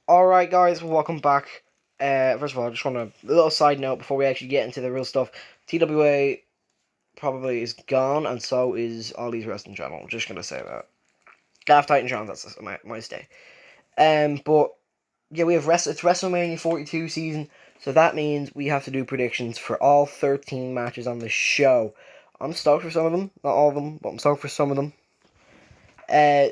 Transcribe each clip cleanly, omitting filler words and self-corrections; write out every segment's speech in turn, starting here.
Alright guys, welcome back. First of all, I just want a little side note before we actually get into the real stuff. TWA probably is gone, and so is Ollie's Wrestling Channel. I'm just gonna say that. Gaff Titan Channel, that's my stay. But yeah, it's WrestleMania 42 season, so that means we have to do predictions for all 13 matches on the show. I'm stoked for some of them, not all of them, but I'm stoked for some of them.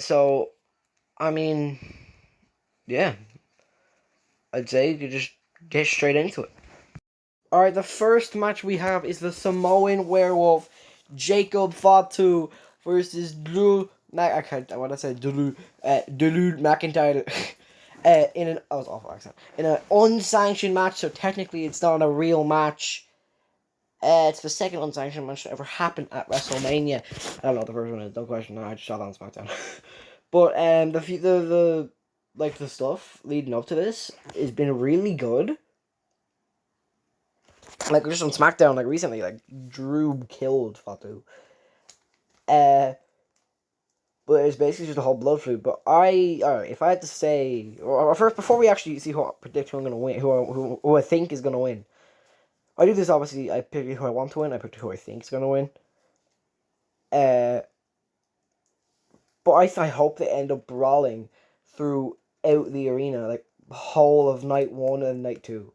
So I mean, yeah, I'd say you just get straight into it. Alright, the first match we have is the Samoan Werewolf, Jacob Fatu versus I can't, I want to say Drew McIntyre. In an, that was awful accent. In an unsanctioned match, so technically it's not a real match. It's the second unsanctioned match to ever happen at WrestleMania. I don't know what the first one is, don't question that, I just saw that on SmackDown. But, the stuff leading up to this has been really good. Like, just on SmackDown, like, recently, like, Drew killed Fatu. But it's basically just a whole blood feud. But alright, if I had to say, or first, before we actually see who I predict who I'm going to win, who I think is going to win, I do this, obviously, I pick who I want to win, I pick who I think is going to win. But I hope they end up brawling throughout the arena, like, the whole of night 1 and night 2.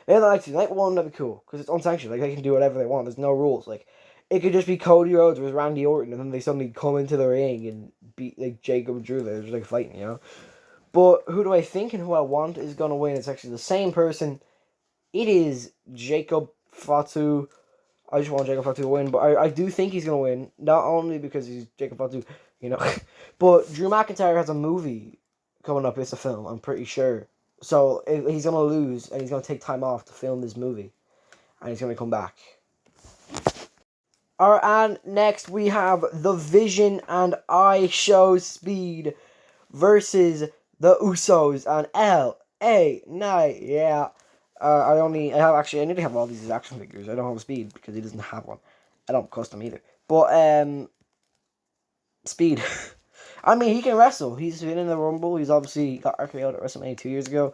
Maybe night 1, that'd be cool, because it's unsanctioned, like, they can do whatever they want, there's no rules, like, it could just be Cody Rhodes versus Randy Orton, and then they suddenly come into the ring and beat, like, Jacob and Drew, they're just, like, fighting, you know? But who do I think and who I want is gonna win? It's actually the same person. It is Jacob Fatu. I just want Jacob Fatu to win, but I do think he's gonna win, not only because he's Jacob Fatu, you know, but Drew McIntyre has a movie coming up, it's a film, I'm pretty sure. So he's gonna lose, and he's gonna take time off to film this movie, and he's gonna come back. Alright, and next we have The Vision and I Show Speed versus the Usos and LA Knight. Yeah. I need to have all these action figures. I don't have Speed because he doesn't have one. I don't custom either. But, Speed. I mean, he can wrestle. He's been in the Rumble. He's obviously got RKO'd at WrestleMania 2 years ago.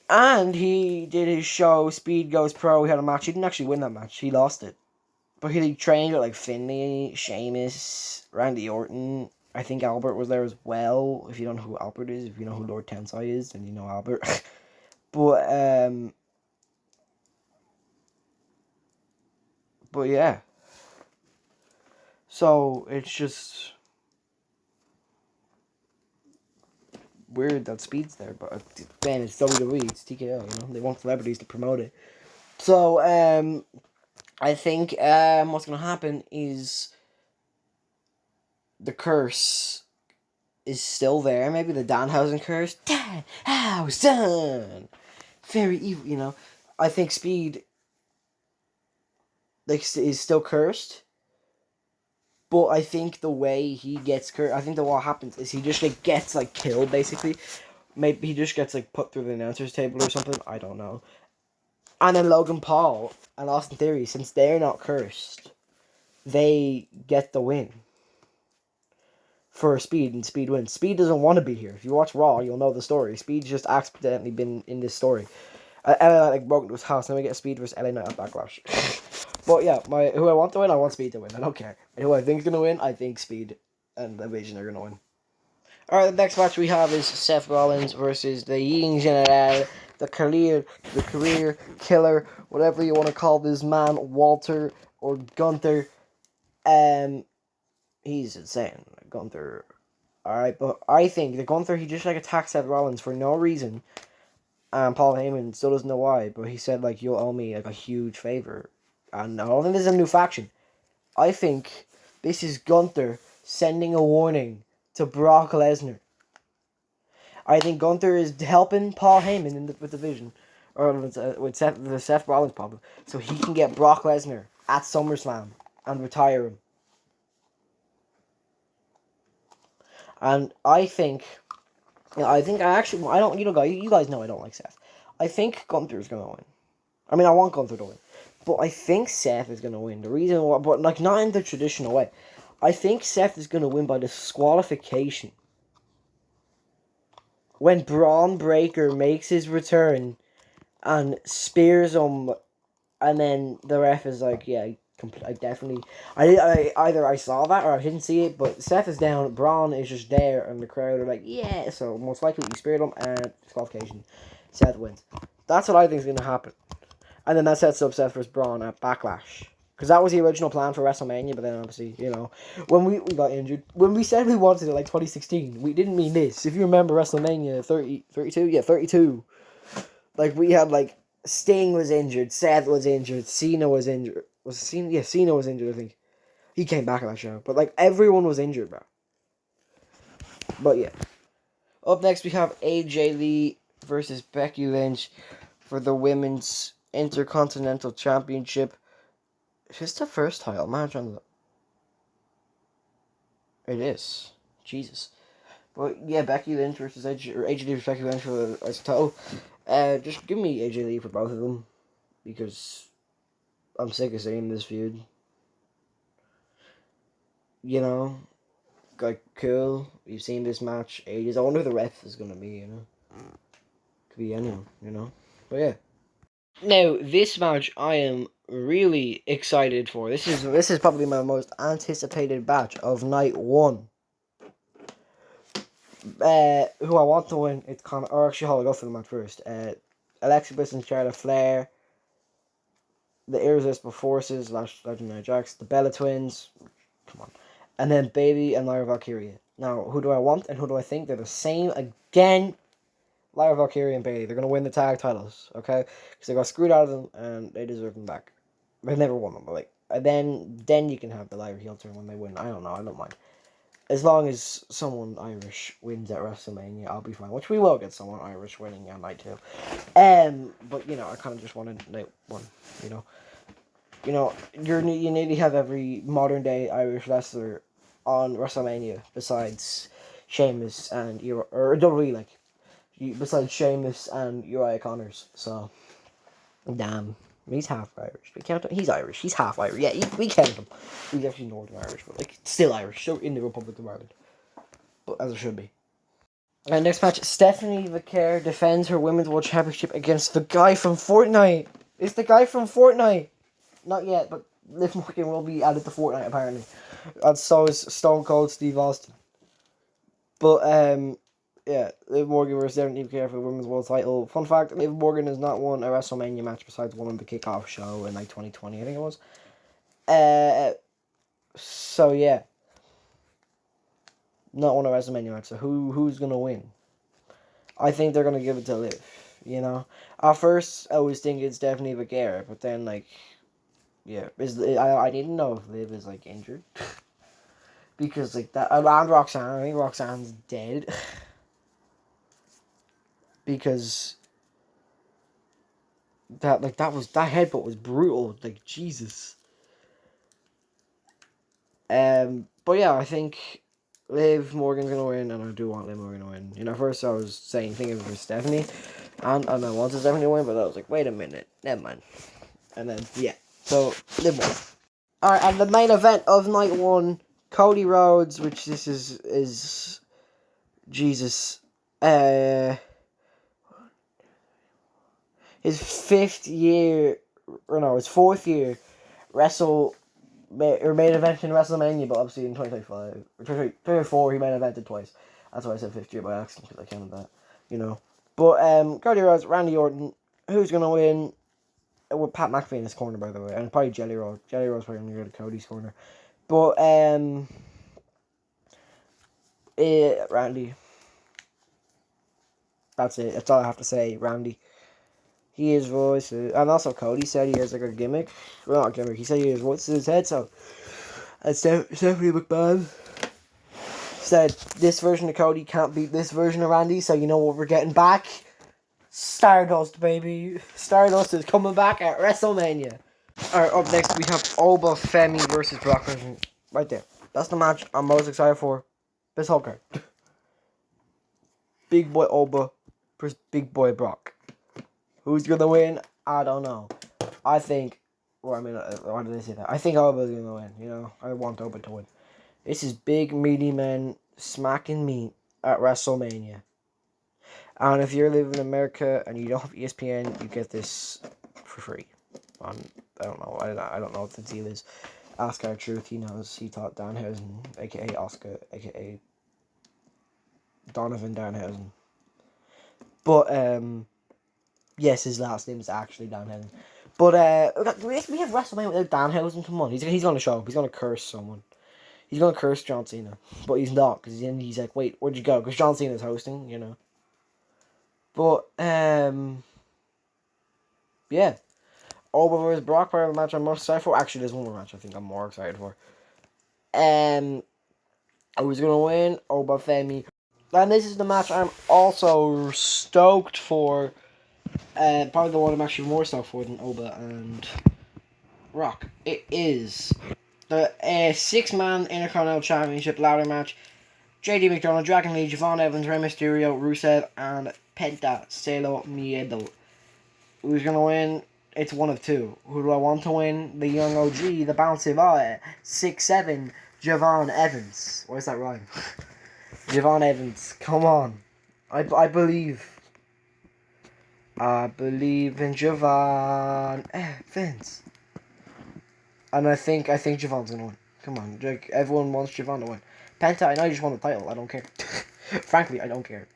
And he did his show, Speed Goes Pro. He had a match. He didn't actually win that match. He lost it. But he trained with, like, Finlay, Sheamus, Randy Orton. I think Albert was there as well. If you don't know who Albert is, if you know who Lord Tensai is, then you know Albert. But yeah. So, it's just weird that Speed's there, but then it's WWE, it's TKO, you know? They want celebrities to promote it. So, I think, what's gonna happen is the curse is still there. Maybe the Danhausen curse. Danhausen! Very evil, you know. I think Speed, like, is still cursed. But I think the way he gets cursed, I think that what happens is he just, like, gets, like, killed, basically. Maybe he just gets, like, put through the announcer's table or something. I don't know. And then Logan Paul and Austin Theory, since they're not cursed, they get the win for Speed, and Speed wins. Speed doesn't want to be here. If you watch Raw, you'll know the story. Speed's just accidentally been in this story. LA Knight, like, broke into his house, and then we get Speed versus LA Knight at Backlash. But yeah, who I want to win, I want Speed to win. I don't care. And who I think is going to win, I think Speed and the Vision are going to win. Alright, the next match we have is Seth Rollins versus the Yin General, the career killer, whatever you want to call this man, Walter or Gunther. He's insane, Gunther. Alright, but I think that Gunther, he just, like, attacked Seth Rollins for no reason. And Paul Heyman still doesn't know why, but he said, like, you'll owe me, like, a huge favor. And I don't think this is a new faction. I think this is Gunther sending a warning to Brock Lesnar. I think Gunther is helping Paul Heyman with the Vision, or with the Seth Rollins problem, so he can get Brock Lesnar at SummerSlam and retire him. And I think, you you guys know I don't like Seth. I think Gunther's gonna win. I mean, I want Gunther to win, but I think Seth is gonna win. The reason why, but, like, not in the traditional way. I think Seth is gonna win by disqualification. when Braun Breaker makes his return and spears him, and then the ref is like, yeah, I definitely, I either I saw that or I didn't see it, but Seth is down, Braun is just there, and the crowd are like, yeah, so most likely you speared him, and disqualification, Seth wins. That's what I think is going to happen. And then that sets up Seth vs. Braun at Backlash. Because that was the original plan for WrestleMania, but then obviously, when we got injured, when we said we wanted it like 2016, we didn't mean this. If you remember WrestleMania 32? Yeah, 32. Like, we had like, Sting was injured, Seth was injured, Cena was injured. Was it Cena? Yeah, Cena was injured, I think. He came back at that show. But like, everyone was injured, bro. But yeah. Up next, we have AJ Lee versus Becky Lynch for the Women's Intercontinental Championship. Is this the first title match on the... It is. Jesus. But yeah, Becky Lynch versus AJ Lee versus Becky Lynch for the title. Just give me AJ Lee for both of them. Because I'm sick of seeing this feud. You know? Like, cool. We've seen this match ages. I wonder who the ref is going to be, Could be anyone, But yeah. Now, this match I am really excited for. This is probably my most anticipated match of night one. Who I want to win, it's Conor. Or actually, hold on, I'll go for the match first. Alexa Bliss and Charlotte Flair, the Irresistible Forces, Legendary Jacks, the Bella Twins, come on, and then Bayley and Lyra Valkyria. Now, who do I want and who do I think? They're the same again. Lyra Valkyria and Bayley. They're gonna win the tag titles, okay? Because they got screwed out of them and they deserve them back. They've never won them, but like, and then you can have the Lyra heel turn when they win. I don't know. I don't mind. As long as someone Irish wins at WrestleMania, I'll be fine. Which we will get someone Irish winning on night two. But I kind of just wanted night one. You nearly have every modern day Irish wrestler on WrestleMania besides Sheamus and besides Sheamus and Uriah Connors. So, damn. He's half Irish. We count him. He's Irish. He's half Irish. Yeah, we count him. He's actually Northern Irish, but like still Irish. So in the Republic of Ireland, but as it should be. And next match, Stephanie Vaquer defends her Women's World Championship against the guy from Fortnite. It's the guy from Fortnite. Not yet, but Liv Morgan will be added to Fortnite apparently. And so is Stone Cold Steve Austin. But yeah, Liv Morgan versus Stephanie Vaquer for the Women's World Title. Fun fact: Liv Morgan has not won a WrestleMania match besides one on the kickoff show in like 2020, I think it was. So yeah, not won a WrestleMania match. So who's gonna win? I think they're gonna give it to Liv. At first I always think it's Stephanie Vaquer, but then like, yeah, I didn't know if Liv is like injured because like that around Roxanne. I think Roxanne's dead. Because that headbutt was brutal, like Jesus. But yeah, I think Liv Morgan's gonna win, and I do want Liv Morgan to win. First I was thinking for Stephanie, and I wanted Stephanie to win, but I was like, wait a minute, never mind. And then yeah, so Liv Morgan. All right, and the main event of night one, Cody Rhodes, which this is Jesus, his fifth year, or no, his fourth year, main event in WrestleMania, but obviously in 2025, or 2024 he main evented twice. That's why I said fifth year by accident, because I counted that, But Cody Rhodes, Randy Orton, who's gonna win? With Pat McAfee in his corner, by the way, and probably Jelly Roll. Jelly Roll's probably gonna go to Cody's corner, but Randy. That's it. That's all I have to say. Randy. He is voice, and also Cody said he has like a gimmick. Well, not a gimmick. He said he has voice in his head. So, and Stephanie McMahon said this version of Cody can't beat this version of Randy. So you know what we're getting back? Stardust, baby. Stardust is coming back at WrestleMania. Alright, up next we have Oba Femi versus Brock Lesnar. Right there. That's the match I'm most excited for this whole card. Big boy Oba versus Big boy Brock. Who's gonna win? I don't know. I think... why did I say that? I think Oba's gonna win, I want Oba to win. This is big, meaty men smacking meat at WrestleMania. And if you're living in America and you don't have ESPN, you get this for free. On I don't know. I don't know what the deal is. Ask our truth. He knows. He taught Danhausen, aka Oscar, aka Donovan Danhausen. But yes, his last name is actually Danhausen. But we have WrestleMania without Danhausen. Come on, he's gonna show up. He's gonna curse someone. He's gonna curse John Cena, but he's not because he's like, wait, where'd you go? Because John Cena's hosting, you know. But yeah. Oba versus Brock for the match I'm most excited for. Actually, there's one more match I think I'm more excited for. Who's gonna win? Oba Femi. And this is the match I'm also stoked for. Probably the one I'm actually more stoked for than Oba and Rock. It is the 6-man Intercontinental Championship ladder match. JD McDonald, Dragon Lee, Javon Evans, Rey Mysterio, Rusev, and Penta Celo Miedo. Who's gonna win? It's one of two. Who do I want to win? The young OG, the bouncy boy, 6'7", Javon Evans. Where's that rhyme? Javon Evans, come on. I believe. I believe in Javon Evans. And I think Javon's gonna win. Come on, like, everyone wants Javon to win. Penta, I know you just won the title. I don't care. Frankly, I don't care.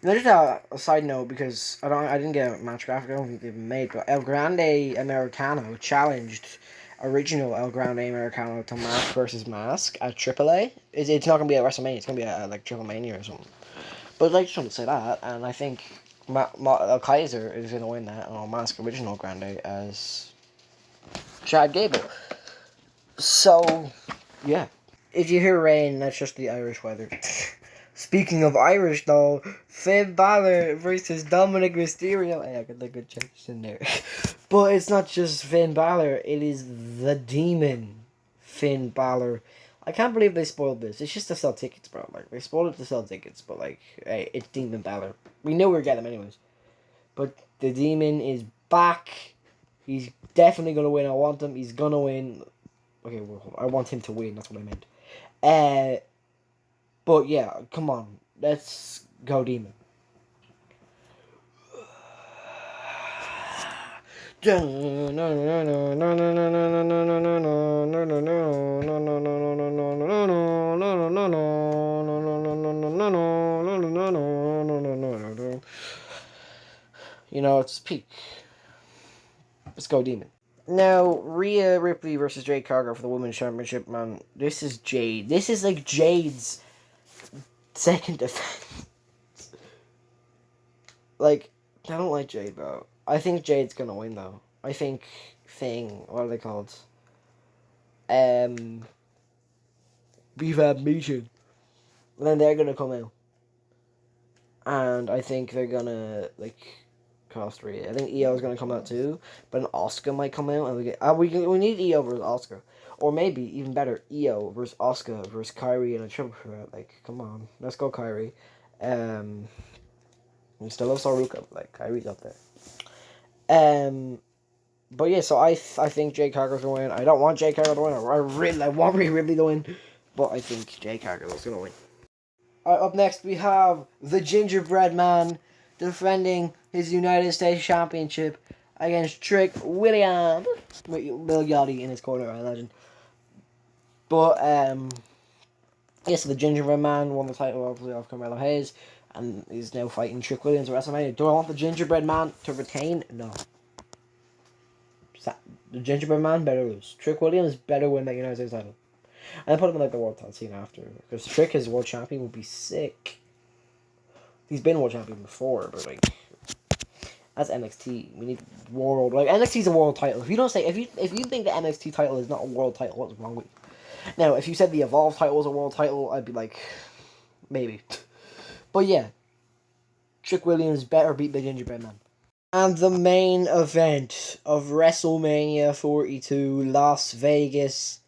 Just a side note, because I didn't get a match graphic. I don't think they've been made, but El Grande Americano challenged original El Grande Americano to Mask versus Mask at AAA. It's not gonna be at WrestleMania. It's gonna be at like Triple Mania or something. But I just want to say that, and I think Kaiser is gonna win that, and I'll Mask original Grande as Chad Gable. So yeah, if you hear rain, that's just the Irish weather. Speaking of Irish, though, Finn Balor versus Dominic Mysterio. Hey, I got the good changes in there. But it's not just Finn Balor, it is the demon Finn Balor. I can't believe they spoiled this. It's just to sell tickets, bro. Like, they spoiled it to sell tickets, but, like, hey, it's Demon Balor. We knew we were getting him anyways. But the demon is back. He's definitely going to win. I want him. He's going to win. Okay, well, I want him to win. That's what I meant. But yeah, come on. Let's go Demon. You know, it's peak. Let's go Demon. Now, Rhea Ripley versus Jade Cargill for the Women's Championship, man. This is Jade. This is like Jade's second defense. Like, I don't like Jade, bro. I think Jade's gonna win, though. I think what are they called? We've had meeting. And then they're gonna come out. And I think they're gonna, like, cost Rhea. I think EO's gonna come out too. But an Asuka might come out. And we need EO versus Asuka. Or maybe, even better, EO versus Asuka versus Kyrie in a triple threat. Like, come on. Let's go, Kyrie. We still love Saruka, but, like, Kyrie's up there. But yeah, so I think Jade Cargill's gonna win. I don't want Jade Cargill to win. I want Rhea Ripley to win, but I think Jade Cargill is gonna win. Up next we have the Gingerbread Man defending his United States Championship against Trick Williams with Lil Yachty in his corner, I imagine. But yes, so the Gingerbread Man won the title obviously off Carmelo Hayes, and he's now fighting Trick Williams at WrestleMania. Do I want the Gingerbread Man to retain? No. The Gingerbread Man better lose. Trick Williams better win that United States title. And I put him in like the world title scene after. Because Trick as world champion would be sick. He's been world champion before, but like, as NXT, we need world. Like, NXT's a world title. If you don't say, if you think the NXT title is not a world title, what's wrong with you? Now, if you said the Evolve title was a world title, I'd be like, maybe. But yeah, Trick Williams better beat the Gingerbread Man. And the main event of WrestleMania 42, Las Vegas,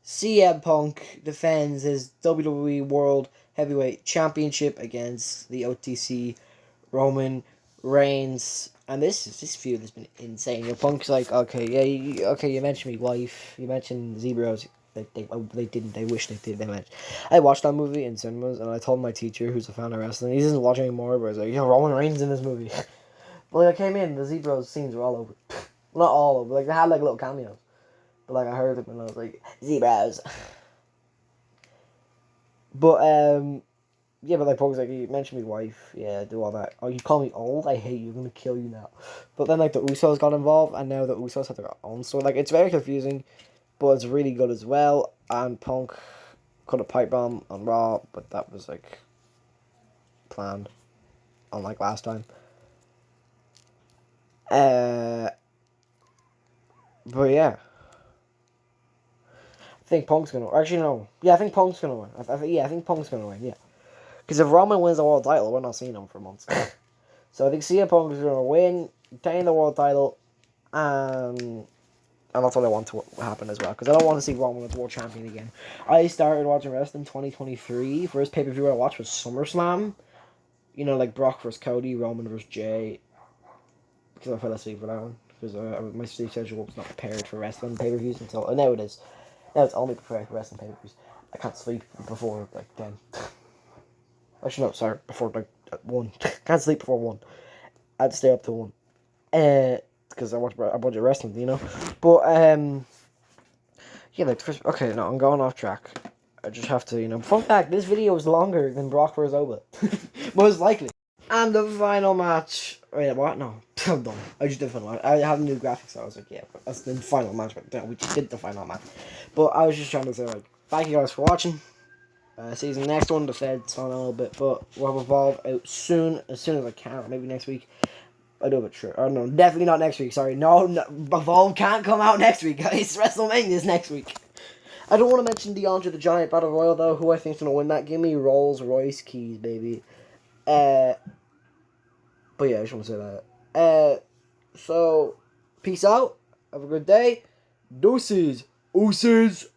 CM Punk defends his WWE World Heavyweight Championship against the OTC Roman Reigns. And this feud has been insane. Your Punk's like, okay, yeah, you mentioned me wife, you mentioned Zebros, They didn't. They wish they did. They meant. I watched that movie in cinemas, and I told my teacher, who's a fan of wrestling, he doesn't watch anymore, but I was like, yo, Roman Reigns in this movie. But like, I came in, the Zebras scenes were all over. Well, not all over, but like they had like little cameos. But like I heard them and I was like, Zebras. But yeah, but like Pog's like, you mentioned me wife, yeah, do all that. Oh, you call me old? I hate you, I'm gonna kill you now. But then like the Usos got involved, and now the Usos have their own story. Like it's very confusing, but it's really good as well. And Punk cut a pipe bomb on Raw, but that was like planned, unlike last time. But yeah, I think Punk's gonna. Actually, no. Yeah, I think Punk's gonna win. I think Punk's gonna win. Yeah, because if Roman wins the world title, we're not seeing him for months. So I think CM Punk is gonna win, retain the world title, and that's what I want to happen as well. Because I don't want to see Roman as world champion again. I started watching wrestling 2023. First pay per view I watched was SummerSlam. You know, like Brock versus Cody, Roman versus Jay. Because I fell asleep for that one. Because my sleep schedule was not prepared for wrestling pay per views until now it is. Now it's only prepared for wrestling pay per views. I can't sleep before like 10. Actually, no, sorry, before like 1. Can't sleep before 1. I had to stay up till 1. Because I watch a bunch of wrestling, you know. But yeah, like first. Okay, no, I'm going off track. I just have to, you know. Fun fact: this video is longer than Brock vs. Oba, most likely. And the final match. Wait, what? No, I'm done. I just did the final match. I have new graphics, so I was like, yeah, that's the final match. But no, we just did the final match. But I was just trying to say, like, thank you guys for watching. See you in the next one. The Fed's on a little bit, but we'll have Evolve out soon as I can. Maybe next week. I do have a trip. Oh no, definitely not next week. Sorry, no, Evolve can't come out next week, guys. WrestleMania is next week. I don't want to mention the Andre the Giant Battle Royal though. Who I think's gonna win that? Give me Rolls Royce keys, baby. But yeah, I just want to say that. So peace out. Have a good day. Deuces. Ooses.